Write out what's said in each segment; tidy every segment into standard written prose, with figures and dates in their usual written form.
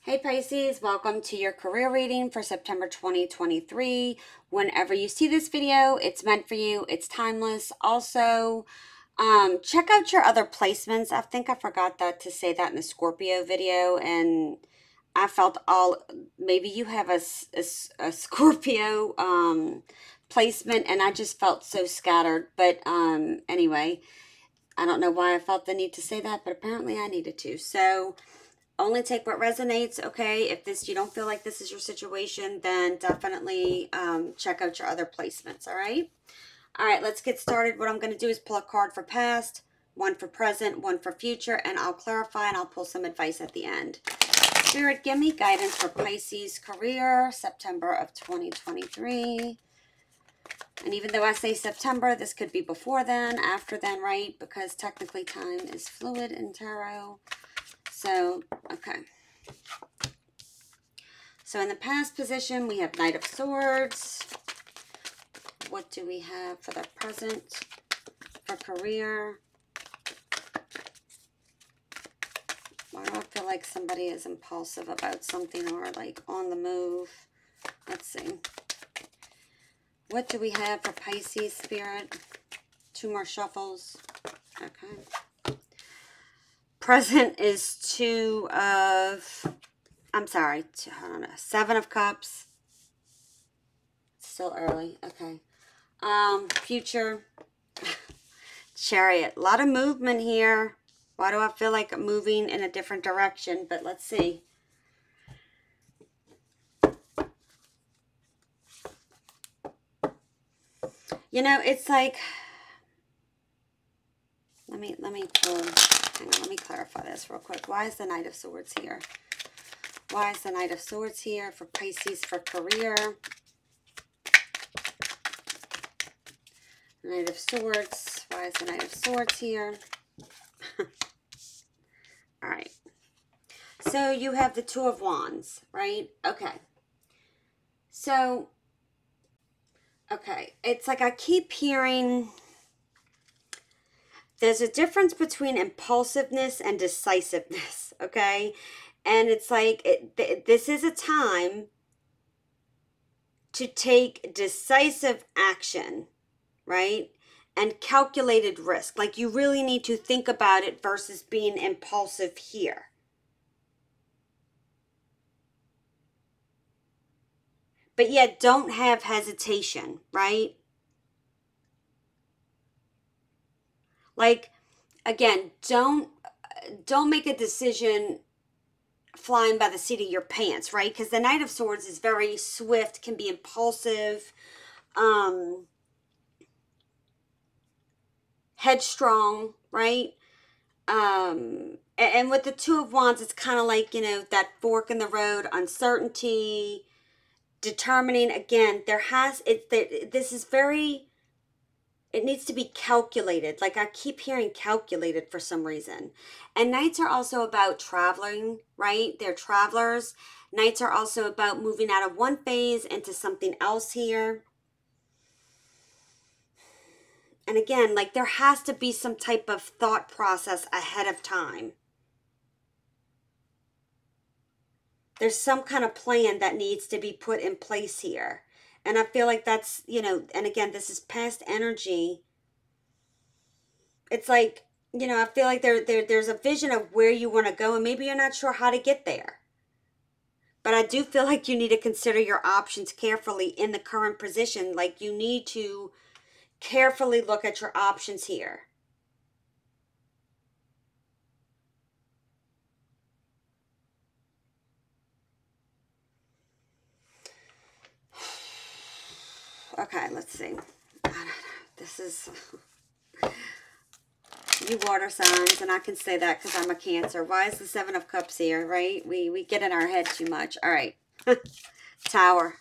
Hey Pisces, welcome to your career reading for September 2023. Whenever you see this video, it's meant for you. It's timeless. Also, check out your other placements. I think I forgot to say that in the Scorpio video, and I felt maybe you have a Scorpio placement, and I just felt so scattered. But anyway, I don't know why I felt the need to say that, but apparently I needed to. So only take what resonates. Okay, if this you don't feel like this is your situation, then definitely check out your other placements. All right, let's get started. What I'm going to do is pull a card for past, one for present, one for future, and I'll clarify and I'll pull some advice at the end. Spirit, give me guidance for Pisces career, September of 2023. And even though I say September, this could be before then, after then, right? Because technically time is fluid in tarot. So, okay. So in the past position, we have Knight of Swords. What do we have for the present, for career? Why do I feel like somebody is impulsive about something or like on the move? Let's see. What do we have for Pisces Spirit? Two more shuffles. Okay. Present is Seven of Cups. Still early. Okay. Future. Chariot. A lot of movement here. Why do I feel like I'm moving in a different direction? But let's see. You know, it's like, let me pull, hang on, let me clarify this real quick. Why is the Knight of Swords here? Why is the Knight of Swords here for Pisces for career? Knight of Swords. Why is the Knight of Swords here? All right. So you have the Two of Wands, right? Okay. So, okay. It's like I keep hearing there's a difference between impulsiveness and decisiveness, okay? And it's like this is a time to take decisive action, right? And calculated risk. Like you really need to think about it versus being impulsive here. But yet don't have hesitation, right? Like, again, don't make a decision flying by the seat of your pants, right? Because the Knight of Swords is very swift, can be impulsive, headstrong, right? And with the Two of Wands, it's kind of like, you know, that fork in the road, uncertainty, determining. Again, this is very, it needs to be calculated. Like I keep hearing calculated for some reason. And Knights are also about traveling, right? They're travelers. Knights are also about moving out of one phase into something else here. And again, like there has to be some type of thought process ahead of time. There's some kind of plan that needs to be put in place here. And I feel like that's, you know, and again, this is past energy. It's like, you know, I feel like there's a vision of where you want to go, and maybe you're not sure how to get there. But I do feel like you need to consider your options carefully in the current position. Like you need to carefully look at your options here. Okay, let's see. This is... You water signs, and I can say that because I'm a Cancer. Why is the Seven of Cups here, right? We get in our head too much. All right. Tower.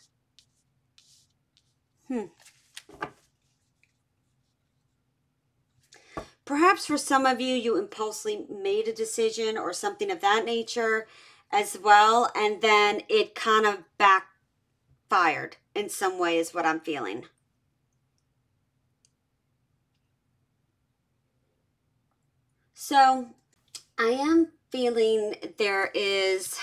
Perhaps for some of you, you impulsively made a decision or something of that nature as well, and then it kind of backfired in some way is what I'm feeling. So I am feeling there is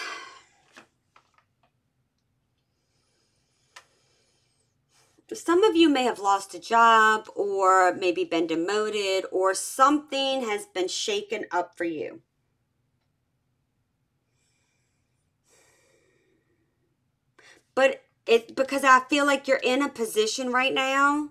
Some of you may have lost a job or maybe been demoted, or something has been shaken up for you. But because I feel like you're in a position right now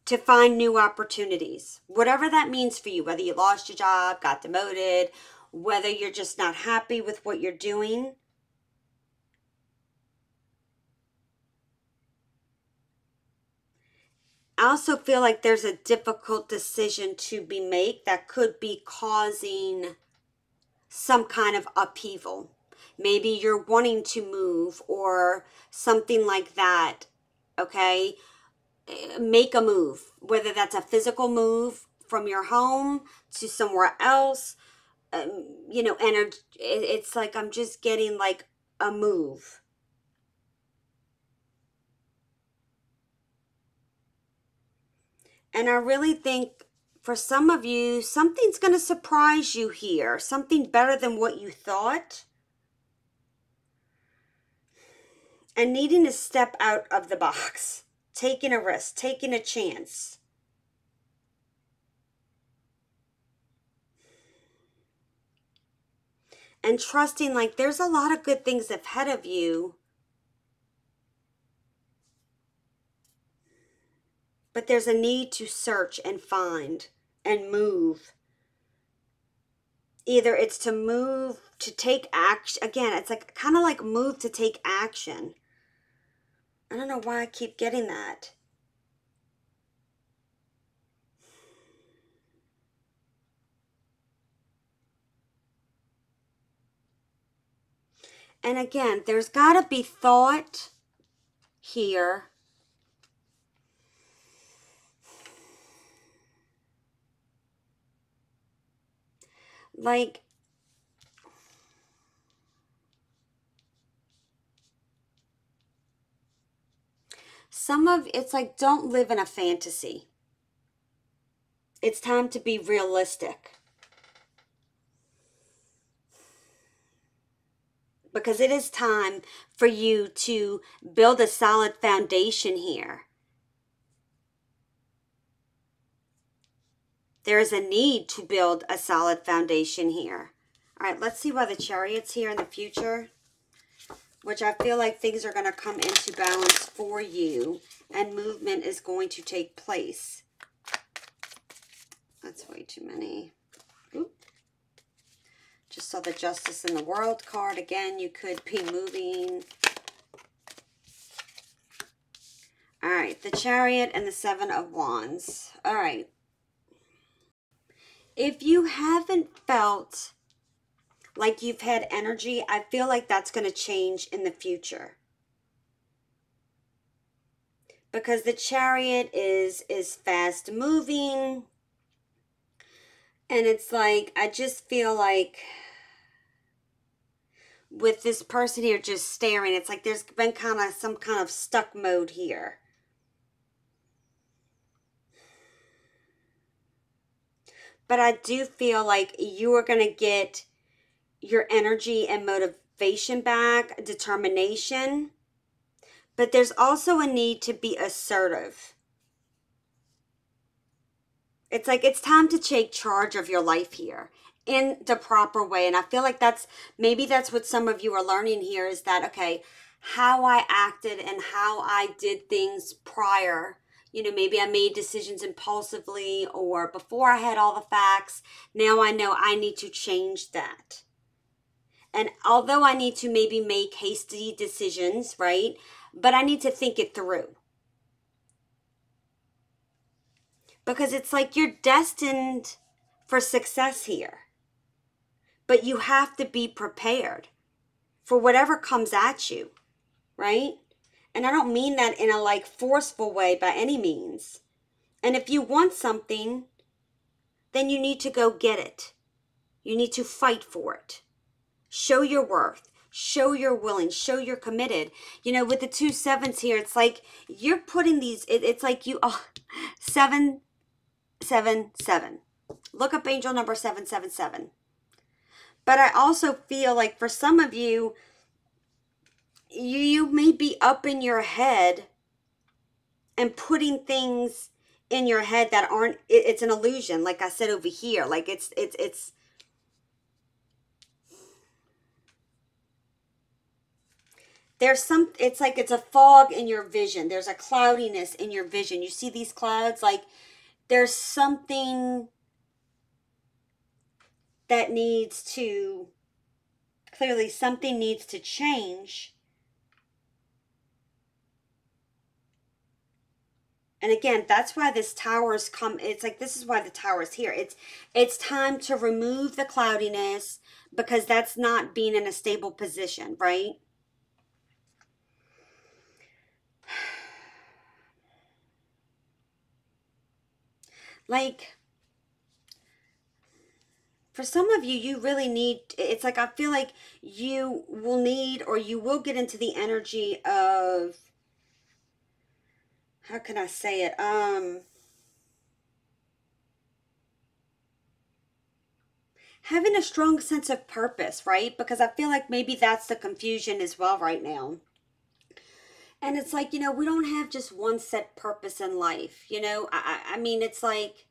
to find new opportunities. Whatever that means for you, whether you lost your job, got demoted, whether you're just not happy with what you're doing. I also feel like there's a difficult decision to be made that could be causing some kind of upheaval. Maybe you're wanting to move or something like that. Okay? Make a move, whether that's a physical move from your home to somewhere else. Energy. It's like I'm just getting like a move. And I really think for some of you, something's going to surprise you here. Something better than what you thought. And needing to step out of the box. Taking a risk. Taking a chance. And trusting like there's a lot of good things ahead of you. But there's a need to search and find and move. Either it's to move to take action. Again, it's like kind of like move to take action. I don't know why I keep getting that. And again, there's got to be thought here. Like, it's like, don't live in a fantasy. It's time to be realistic. Because it is time for you to build a solid foundation here. There is a need to build a solid foundation here. All right, let's see why the Chariot's here in the future, which I feel like things are going to come into balance for you and movement is going to take place. That's way too many. Oop. Just saw the Justice in the World card. Again, you could be moving. All right, the Chariot and the Seven of Wands. All right. If you haven't felt like you've had energy, I feel like that's going to change in the future. Because the Chariot is fast moving. And it's like, I just feel like with this person here just staring, it's like there's been kind of some kind of stuck mode here. But I do feel like you are going to get your energy and motivation back, determination. But there's also a need to be assertive. It's like it's time to take charge of your life here in the proper way. And I feel like maybe that's what some of you are learning here is that, okay, how I acted and how I did things prior. Maybe I made decisions impulsively or before I had all the facts. Now I know I need to change that. And although I need to maybe make hasty decisions, right? But I need to think it through. Because it's like you're destined for success here. But you have to be prepared for whatever comes at you, right? And I don't mean that in a like forceful way by any means. And if you want something, then you need to go get it. You need to fight for it. Show your worth. Show you're willing. Show you're committed. With the 2 sevens here, it's like you're putting these, it's like 777. Look up angel number 777. But I also feel like for some of you, you may be up in your head and putting things in your head that aren't, it's an illusion. Like I said over here, like it's there's some, it's like it's a fog in your vision. There's a cloudiness in your vision. You see these clouds, like there's something that needs to, clearly something needs to change. And again, that's why this tower's come. It's like, this is why the tower's here. It's time to remove the cloudiness, because that's not being in a stable position, right? Like, for some of you, you really need, it's like, I feel like you will need, or you will get into the energy of, how can I say it? Having a strong sense of purpose, right? Because I feel like maybe that's the confusion as well right now. And it's like, you know, we don't have just one set purpose in life. You know, I mean, it's like,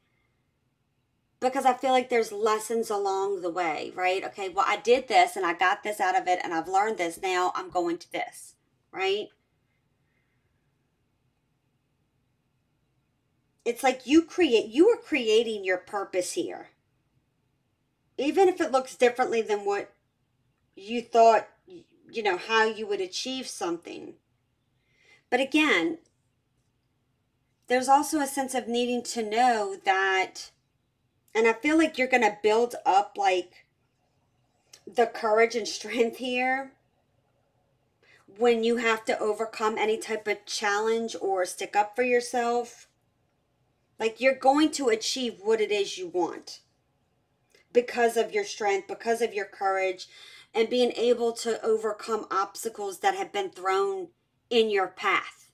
because I feel like there's lessons along the way, right? Okay, well, I did this and I got this out of it and I've learned this. Now I'm going to this, right? It's like you are creating your purpose here. Even if it looks differently than what you thought, you know, how you would achieve something. But again, there's also a sense of needing to know that, and I feel like you're going to build up like the courage and strength here when you have to overcome any type of challenge or stick up for yourself. Like, you're going to achieve what it is you want because of your strength, because of your courage, and being able to overcome obstacles that have been thrown in your path.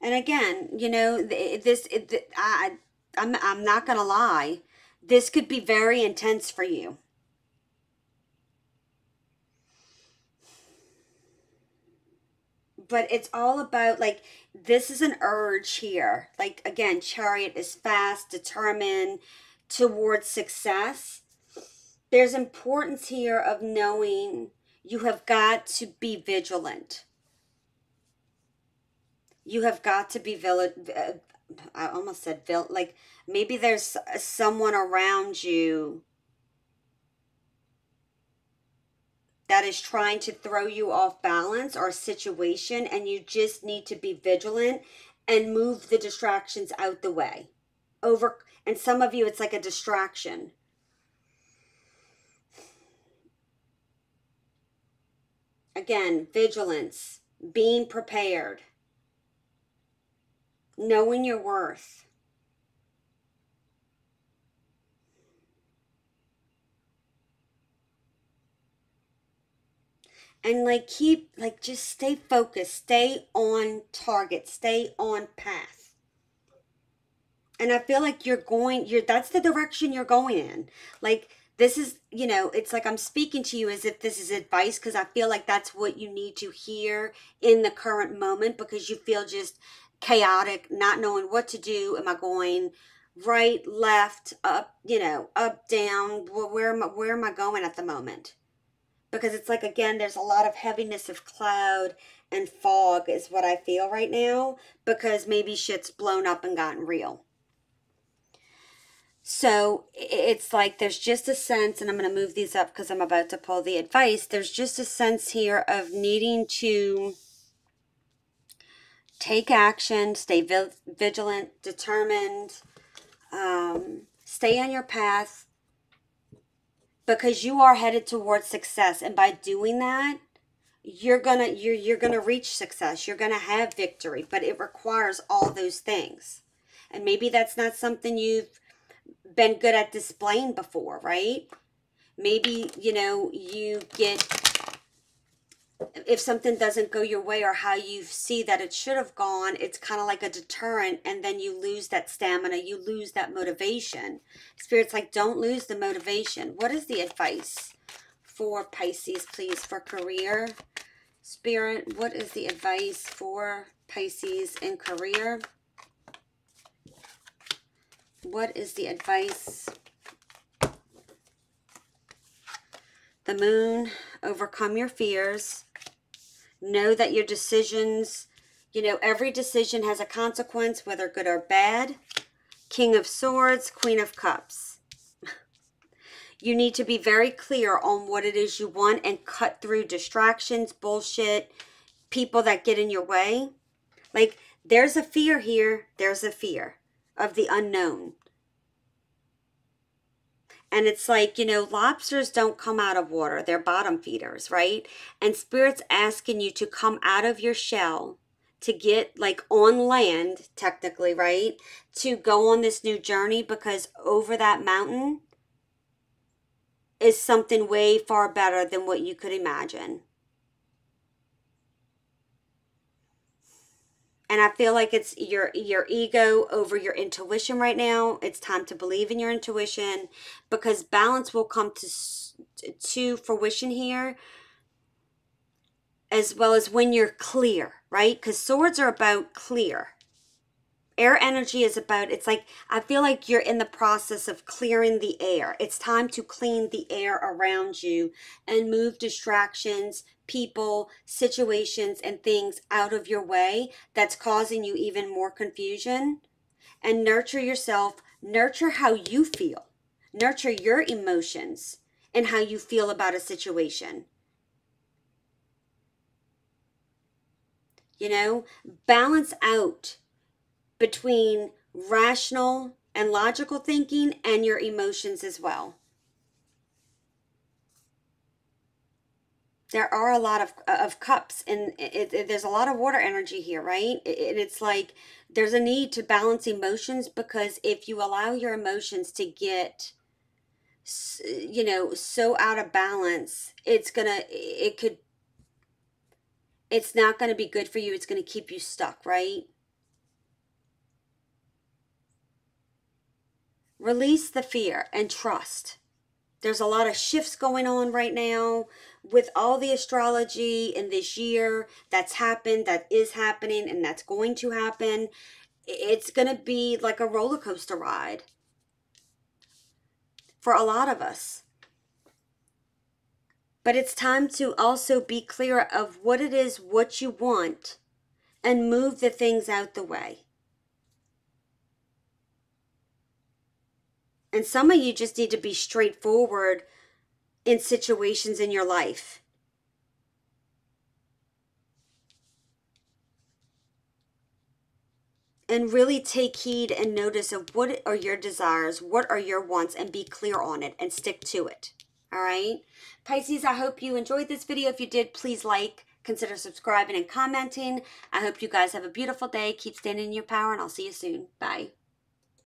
And again, you know, I'm not gonna lie, this could be very intense for you. But it's all about, like, this is an urge here. Like, again, Chariot is fast, determined towards success. There's importance here of knowing you have got to be vigilant. You have got to be I almost said like, maybe there's someone around you that is trying to throw you off balance or a situation, and you just need to be vigilant and move the distractions out the way. And some of you, it's like a distraction. Again, vigilance, being prepared, knowing your worth. And like, just stay focused, stay on target, stay on path. And I feel like that's the direction you're going in. Like, this is, you know, it's like I'm speaking to you as if this is advice, because I feel like that's what you need to hear in the current moment, because you feel just chaotic, not knowing what to do. Am I going right, left, up, you know, up, down? Where am I going at the moment? Because it's like, again, there's a lot of heaviness of cloud and fog is what I feel right now, because maybe shit's blown up and gotten real. So it's like there's just a sense, and I'm going to move these up because I'm about to pull the advice. There's just a sense here of needing to take action, stay vigilant, determined, stay on your path, because you are headed towards success. And by doing that, you're gonna reach success. You're gonna have victory, but it requires all those things. And maybe that's not something you've been good at displaying before, right? Maybe, you know, if something doesn't go your way or how you see that it should have gone, it's kind of like a deterrent, and then you lose that stamina, you lose that motivation. Spirit's like, don't lose the motivation. What is the advice for Pisces, please, for career, Spirit, what is the advice for Pisces in career? What is the advice? The Moon, overcome your fears. Know that your decisions, you know, every decision has a consequence, whether good or bad. King of Swords, Queen of Cups. You need to be very clear on what it is you want and cut through distractions, bullshit, people that get in your way. Like, there's a fear here. There's a fear of the unknown. And it's like, you know, lobsters don't come out of water. They're bottom feeders, right? And Spirit's asking you to come out of your shell to get like on land, technically, right? To go on this new journey, because over that mountain is something way far better than what you could imagine. And I feel like it's your ego over your intuition right now. It's time to believe in your intuition, because balance will come to fruition here, as well as when you're clear, right? Because swords are about clear. Air energy is about, it's like, I feel like you're in the process of clearing the air. It's time to clean the air around you and move distractions, people, situations, and things out of your way that's causing you even more confusion. And nurture yourself, nurture how you feel, nurture your emotions and how you feel about a situation. You know, balance out between rational and logical thinking and your emotions as well. There are a lot of cups, and there's a lot of water energy here, right? It's like there's a need to balance emotions, because if you allow your emotions to get, you know, so out of balance, it's not going to be good for you. It's going to keep you stuck, right? Release the fear and trust. There's a lot of shifts going on right now with all the astrology in this year that's happened, that is happening, and that's going to happen. It's going to be like a roller coaster ride for a lot of us. But it's time to also be clear of what it is, what you want, and move the things out the way. And some of you just need to be straightforward in situations in your life. And really take heed and notice of what are your desires, what are your wants, and be clear on it and stick to it. All right? Pisces, I hope you enjoyed this video. If you did, please like, consider subscribing and commenting. I hope you guys have a beautiful day. Keep standing in your power, and I'll see you soon. Bye.